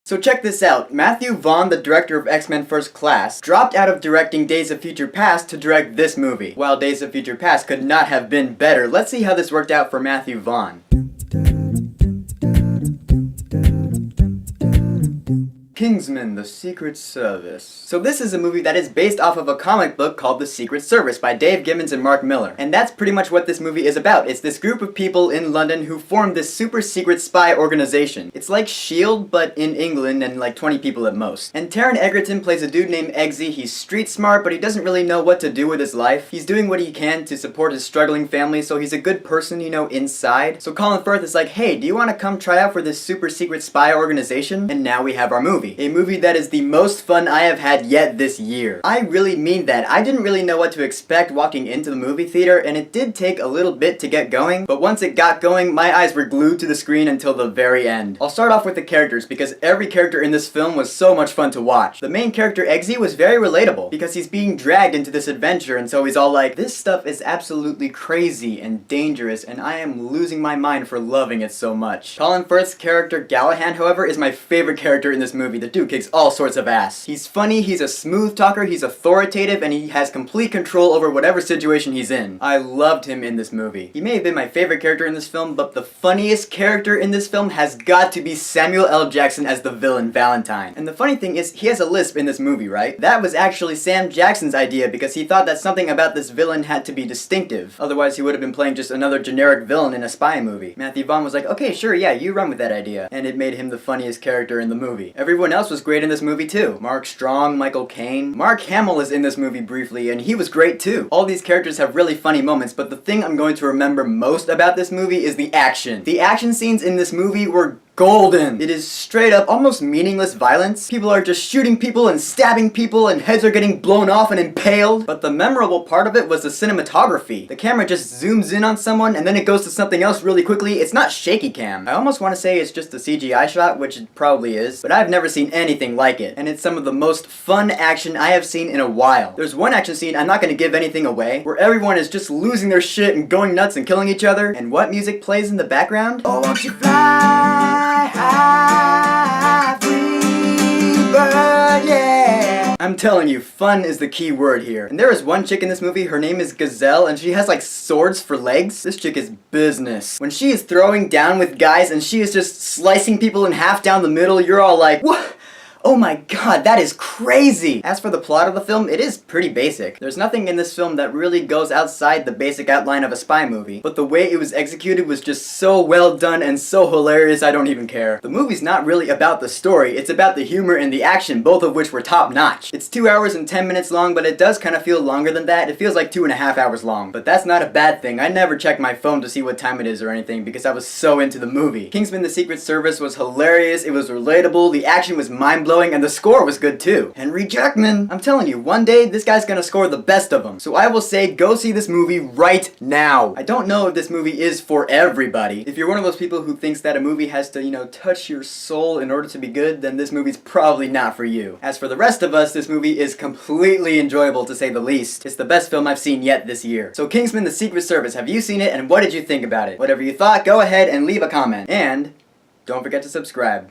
So check this out. Matthew Vaughn, the director of X-Men First Class, dropped out of directing Days of Future Past to direct this movie. While Days of Future Past could not have been better, let's see how this worked out for Matthew Vaughn. Kingsman, the Secret Service. So this is a movie that is based off of a comic book called The Secret Service by Dave Gibbons and Mark Millar. And that's pretty much what this movie is about. It's this group of people in London who formed this super secret spy organization. It's like S.H.I.E.L.D, but in England and like 20 people at most. And Taron Egerton plays a dude named Eggsy. He's street smart, but he doesn't really know what to do with his life. He's doing what he can to support his struggling family, so he's a good person, you know, inside. So Colin Firth is like, hey, do you want to come try out for this super secret spy organization? And now we have our movie. A movie that is the most fun I have had yet this year. I really mean that. I didn't really know what to expect walking into the movie theater, and it did take a little bit to get going, but once it got going, my eyes were glued to the screen until the very end. I'll start off with the characters, because every character in this film was so much fun to watch. The main character, Eggsy, was very relatable, because he's being dragged into this adventure, and so he's all like, this stuff is absolutely crazy and dangerous, and I am losing my mind for loving it so much. Colin Firth's character, Gallahan, however, is my favorite character in this movie. The dude kicks all sorts of ass. He's funny, he's a smooth talker, he's authoritative, and he has complete control over whatever situation he's in. I loved him in this movie. He may have been my favorite character in this film, but the funniest character in this film has got to be Samuel L. Jackson as the villain, Valentine. And the funny thing is, he has a lisp in this movie, right? That was actually Sam Jackson's idea because he thought that something about this villain had to be distinctive. Otherwise, he would have been playing just another generic villain in a spy movie. Matthew Vaughn was like, okay, sure, yeah, you run with that idea. And it made him the funniest character in the movie. Everyone else was great in this movie too. Mark Strong, Michael Caine. Mark Hamill is in this movie briefly, and he was great too. All these characters have really funny moments, but the thing I'm going to remember most about this movie is the action. The action scenes in this movie were golden. It is straight up almost meaningless violence. People are just shooting people and stabbing people and heads are getting blown off and impaled. But the memorable part of it was the cinematography. The camera just zooms in on someone and then it goes to something else really quickly. It's not shaky cam. I almost want to say it's just a CGI shot, which it probably is, but I've never seen anything like it. And it's some of the most fun action I have seen in a while. There's one action scene, I'm not going to give anything away, where everyone is just losing their shit and going nuts and killing each other. And what music plays in the background? Oh, won't you fly? High, free bird, yeah. I'm telling you, fun is the key word here. And there is one chick in this movie, her name is Gazelle, and she has like swords for legs. This chick is business. When she is throwing down with guys and she is just slicing people in half down the middle, you're all like, what? Oh my god, that is crazy! As for the plot of the film, it is pretty basic. There's nothing in this film that really goes outside the basic outline of a spy movie, but the way it was executed was just so well done and so hilarious I don't even care. The movie's not really about the story, it's about the humor and the action, both of which were top notch. It's 2 hours and 10 minutes long, but it does kind of feel longer than that. It feels like 2.5 hours long, but that's not a bad thing. I never checked my phone to see what time it is or anything because I was so into the movie. Kingsman: The Secret Service was hilarious, it was relatable, the action was mind-blowing, and the score was good too. Henry Jackman! I'm telling you, one day this guy's gonna score the best of them. So I will say, go see this movie right now. I don't know if this movie is for everybody. If you're one of those people who thinks that a movie has to, you know, touch your soul in order to be good, then this movie's probably not for you. As for the rest of us, this movie is completely enjoyable to say the least. It's the best film I've seen yet this year. So Kingsman: The Secret Service, have you seen it and what did you think about it? Whatever you thought, go ahead and leave a comment. And don't forget to subscribe.